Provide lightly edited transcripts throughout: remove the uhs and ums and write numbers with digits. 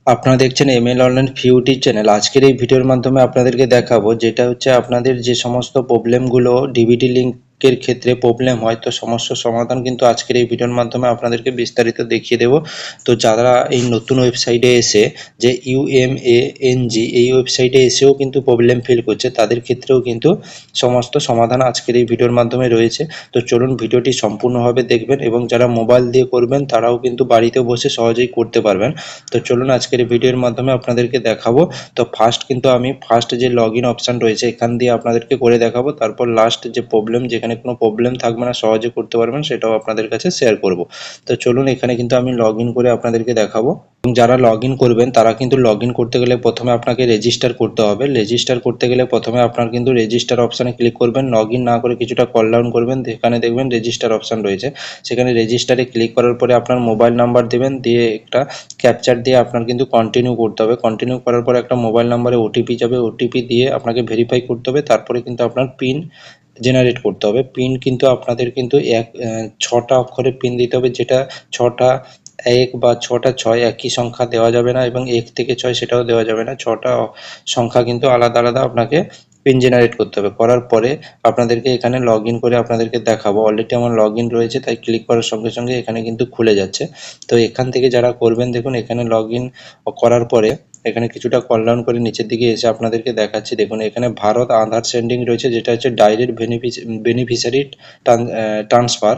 আপনারা দেখছেন ML online YouTube channel. আজকের এই ভিডিওর মাধ্যমে আপনাদেরকে দেখাবো যেটা হচ্ছে আপনাদের যে সমস্ত প্রবলেমগুলো ডিভিডি লিঙ্কের ক্ষেত্রে প্রবলেম হয়, তো সমস্যার সমাধান কিন্তু আজকের এই ভিডিওর মাধ্যমে আপনাদেরকে বিস্তারিত দেখিয়ে দেব। তো যারা এই নতুন ওয়েবসাইটে এসে যে UMANG এই ওয়েবসাইটে এসেও কিন্তু প্রবলেম ফিল করছে, তাদের ক্ষেত্রেও কিন্তু সমস্ত সমাধান আজকের এই ভিডিওর মাধ্যমে রয়েছে। তো চলুন ভিডিওটি সম্পূর্ণভাবে দেখবেন, এবং যারা মোবাইল দিয়ে করবেন তারাও কিন্তু বাড়িতে বসে সহজেই করতে পারবেন। তো চলুন আজকের ভিডিওর মাধ্যমে আপনাদেরকে দেখাবো। তো ফার্স্ট যে লগইন অপশন রয়েছে এখান দিয়ে আপনাদেরকে করে দেখাবো, তারপর লাস্ট যে প্রবলেম, যেখানে কোনো প্রবলেম থাকবে না, সহজে করতে পারবেন, সেটাও আপনাদের কাছে শেয়ার করব। তো চলুন এখানে কিন্তু আমি লগইন করে আপনাদেরকে দেখাবো। এবং যারা লগইন করবেন তারা কিন্তু লগইন করতে গেলে প্রথমে আপনাকে রেজিস্টার করতে হবে। রেজিস্টার করতে গেলে প্রথমে আপনার কিন্তু রেজিস্টার অপশানে ক্লিক করবেন। লগইন না করে কিছুটা কল ডাউন করবেন, এখানে দেখবেন রেজিস্টার অপশান রয়েছে। সেখানে রেজিস্টারে ক্লিক করার পরে আপনার মোবাইল নাম্বার দেবেন, দিয়ে একটা ক্যাপচার দিয়ে আপনার কিন্তু কন্টিনিউ করতে হবে। কন্টিনিউ করার পরে একটা মোবাইল নাম্বারে ওটিপি যাবে, ওটিপি দিয়ে আপনাকে ভেরিফাই করতে হবে। তারপরে কিন্তু আপনার পিন জেনারেট করতে হবে। পিন কিন্তু আপনাদের কিন্তু 6টা অক্ষরের পিন দিতে হবে, যেটা 6টা 1 বা 6টা 6 একই সংখ্যা দেওয়া যাবে না, এবং 1 থেকে 6 সেটাও দেওয়া যাবে না। 6টা সংখ্যা কিন্তু আলাদা আলাদা আপনাকে পিন জেনারেট করতে হবে। করার পরে আপনাদেরকে এখানে লগইন করে আপনাদেরকে দেখাবো। অলরেডি আমার লগইন রয়েছে, তাই ক্লিক করার সঙ্গে সঙ্গে এখানে কিন্তু খুলে যাচ্ছে। তো এখান থেকে যারা করবেন, দেখুন এখানে লগইন করার পরে এখানে কিছুটা কল ডাউন করে নিচের দিকে এসে আপনাদেরকে দেখাচ্ছি। দেখুন এখানে ভারত আধার সেন্ডিং রয়েছে, যেটা হচ্ছে ডাইরেক্ট বেনিফিশিয়ারি ট্রান্সফার।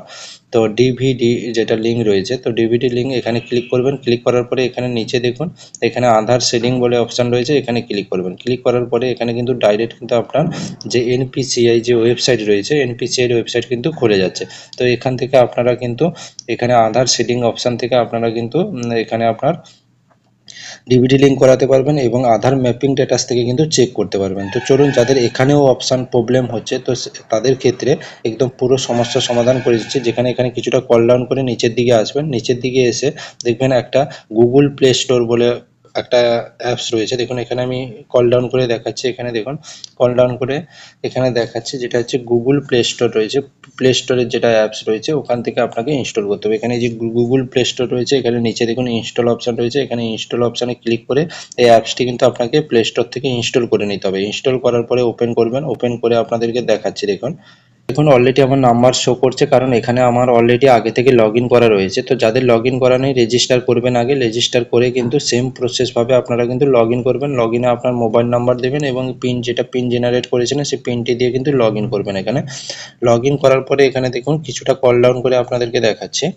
তো ডিভিডি যেটা লিঙ্ক রয়েছে, তো ডিভিডি লিঙ্ক এখানে ক্লিক করবেন। ক্লিক করার পরে এখানে নিচে দেখুন এখানে আধার সেডিং বলে অপশান রয়েছে, এখানে ক্লিক করবেন। ক্লিক করার পরে এখানে কিন্তু ডাইরেক্ট কিন্তু আপনার যে এনপিসিআই যে ওয়েবসাইট রয়েছে, এনপিসিআই ওয়েবসাইট কিন্তু খুলে যাচ্ছে। তো এখান থেকে আপনারা কিন্তু এখানে আধার সেডিং অপশান থেকে আপনারা কিন্তু এখানে আপনার ডিভিডি লিঙ্ক করাতে পারবেন, এবং আধার ম্যাপিং স্ট্যাটাস থেকে কিন্তু চেক করতে পারবেন। তো চলুন, যাদের এখানেও অপশান প্রবলেম হচ্ছে, তো তাদের ক্ষেত্রে একদম পুরো সমস্যার সমাধান করে দিচ্ছে। যেখানে এখানে কিছুটা কল ডাউন করে নিচের দিকে আসবেন, নিচের দিকে এসে দেখবেন একটা গুগল প্লে স্টোর বলে একটা অ্যাপস রয়েছে। দেখুন এখানে আমি কল ডাউন করে দেখাচ্ছি। এখানে দেখুন কল ডাউন করে এখানে দেখাচ্ছি, যেটা হচ্ছে গুগল প্লে স্টোর রয়েছে। প্লে স্টোরের যেটা অ্যাপস রয়েছে ওখান থেকে আপনাকে ইনস্টল করতে হবে। এখানে যে গুগল প্লে স্টোর রয়েছে, এখানে নিচে দেখুন ইনস্টল অপশান রয়েছে। এখানে ইনস্টল অপশানে ক্লিক করে এই অ্যাপসটি কিন্তু আপনাকে প্লে স্টোর থেকে ইনস্টল করে নিতে হবে। ইনস্টল করার পরে ওপেন করবেন। ওপেন করে আপনাদেরকে দেখাচ্ছি। দেখুন দেখুন অলরেডি আমার নাম্বার শো করছে, কারণ এখানে আমার অলরেডি আগে থেকে লগইন করা রয়েছে। তো যাদের লগইন করা নেই, রেজিস্টার করবেন আগে। রেজিস্টার করে কিন্তু সেম প্রসেসভাবে আপনারা কিন্তু লগইন করবেন। লগইনে আপনার মোবাইল নাম্বার দেবেন, এবং যেটা পিন জেনারেট করেছিলেন সেই পিনটি দিয়ে কিন্তু লগইন করবেন। এখানে লগইন করার পরে এখানে দেখুন কিছুটা কল ডাউন করে আপনাদেরকে দেখাচ্ছি।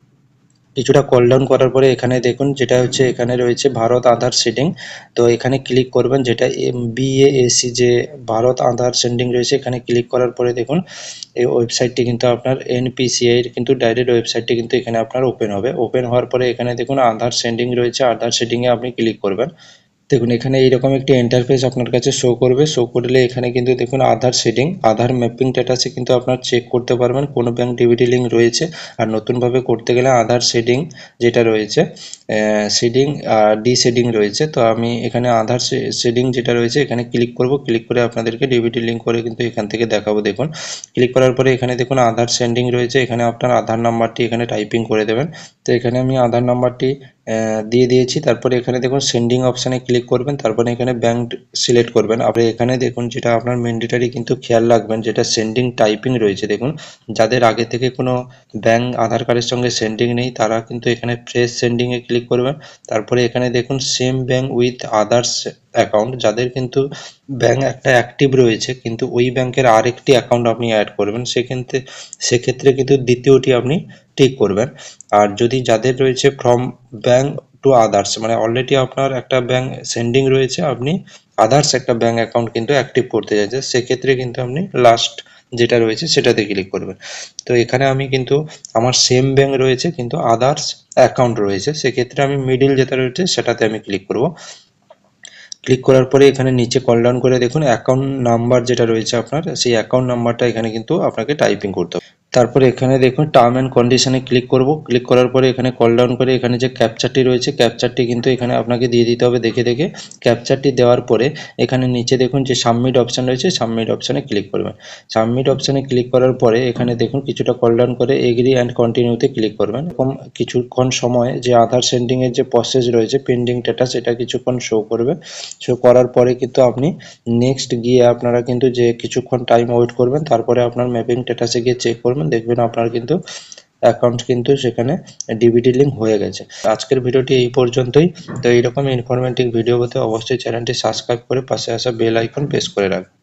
কিছুটা কল ডাউন করার পরে এখানে দেখুন যেটা হচ্ছে এখানে রয়েছে ভারত আধার সেডিং। তো এখানে ক্লিক করবেন, যেটা BASC যে ভারত আধার সেন্ডিং রয়েছে, এখানে ক্লিক করার পরে দেখুন এই ওয়েবসাইটটি কিন্তু আপনার NPCI এর কিন্তু ডাইরেক্ট ওয়েবসাইটটি কিন্তু এখানে আপনার ওপেন হবে। ওপেন হওয়ার পরে এখানে দেখুন আধার সেন্ডিং রয়েছে, আধার সেডিংয়ে আপনি ক্লিক করবেন। দেখুন এখানে এইরকম একটি ইন্টারফেস আপনার কাছে শো করবে। শো করলে এখানে কিন্তু দেখুন আধার সেটিং, আধার ম্যাপিং স্ট্যাটাসে কিন্তু আপনার চেক করতে পারবেন কোন ব্যাংক ডিভিডি লিঙ্ক রয়েছে। আর নতুনভাবে করতে গেলে আধার সেটিং যেটা রয়েছে, সেটিং আর সেটিং রয়েছে। তো আমি এখানে আধার সেটিং যেটা রয়েছে এখানে ক্লিক করব। ক্লিক করে আপনাদেরকে ডিভিডি লিঙ্ক করে কিন্তু এখান থেকে দেখাবো। দেখুন ক্লিক করার পরে এখানে দেখুন আধার সেন্ডিং রয়েছে, এখানে আপনার আধার নাম্বারটি এখানে টাইপিং করে দেবেন। তো এখানে আমি আধার নাম্বারটি দিয়ে দিয়েছি। তারপরে এখানে দেখুন সেন্ডিং অপশানে ক্লিক করবেন, তারপরে এখানে ব্যাংক সিলেক্ট করবেন। আপনি এখানে দেখুন যেটা আপনার ম্যান্ডেটরি কিন্তু খেয়াল রাখবেন, যেটা সেন্ডিং টাইপিং রয়েছে। দেখুন যাদের আগে থেকে কোনো ব্যাংক আধার কার্ডের সঙ্গে সেন্ডিং নেই, তারা কিন্তু এখানে ফ্রেশ সেন্ডিংয়ে ক্লিক করবেন। তারপরে এখানে দেখুন same bank with others account, যাদের কিন্তু ব্যাংক একটা অ্যাক্টিভ রয়েছে কিন্তু ওই ব্যাংকের আরেকটি অ্যাকাউন্ট আপনি অ্যাড করবেন, সেক্ষেত্রে কিন্তু দ্বিতীয়টি আপনি টিক করবেন। আর যদি যাদের রয়েছে ফ্রম ব্যাংক টু আদার্স, মানে অলরেডি আপনার একটা ব্যাংক সেন্ডিং রয়েছে, আপনি আদার্স একটা ব্যাংক অ্যাকাউন্ট কিন্তু অ্যাক্টিভ করতে চাইছেন, সেক্ষেত্রে কিন্তু আপনি লাস্ট যেটা রয়েছে সেটাতে ক্লিক করবেন। তো এখানে আমি কিন্তু আমার সেম ব্যাংক রয়েছে কিন্তু আদার্স অ্যাকাউন্ট রয়েছে, সেক্ষেত্রে আমি মিডিল যেটা রয়েছে সেটাতে আমি ক্লিক করব। ক্লিক করার পরে এখানে নিচে কল ডাউন করে দেখুন অ্যাকাউন্ট নাম্বার যেটা রয়েছে আপনার, সেই অ্যাকাউন্ট নাম্বারটা এখানে কিন্তু আপনাকে টাইপিং করতে হবে। তারপরে এখানে দেখুন টার্ম অ্যান্ড কন্ডিশনে ক্লিক করব। ক্লিক করার পরে এখানে কল ডাউন করে এখানে যে ক্যাপচারটি রয়েছে ক্যাপচারটি কিন্তু এখানে আপনাকে দিয়ে দিতে হবে দেখে দেখে। ক্যাপচারটি দেওয়ার পরে এখানে নিচে দেখুন যে সাবমিট অপশান রয়েছে, সাবমিট অপশানে ক্লিক করবেন। সাবমিট অপশানে ক্লিক করার পরে এখানে দেখুন কিছুটা কল ডাউন করে এগ্রি অ্যান্ড কন্টিনিউতে ক্লিক করবেন। এরকম কিছুক্ষণ সময় যে আধার সেন্ডিংয়ের যে প্রসেস রয়েছে পেন্ডিং স্ট্যাটাস এটা কিছুক্ষণ শো করবে। শো করার পরে কিন্তু আপনি নেক্সট গিয়ে আপনারা কিন্তু যে কিছুক্ষণ টাইম ওয়েট করবেন, তারপরে আপনার ম্যাপিং স্ট্যাটাসে গিয়ে চেক করবেন, দেখবেন আপনার কিন্তু অ্যাকাউন্ট কিন্তু সেখানে ডিবিটি লিঙ্ক হয়ে গেছে। আজকের ভিডিওটি এই পর্যন্তই। তো এইরকম ইনফরমেটিভ ভিডিও পেতে অবশ্যই চ্যানেলটি সাবস্ক্রাইব করে পাশে আসা বেল আইকন প্রেস করে রাখবেন।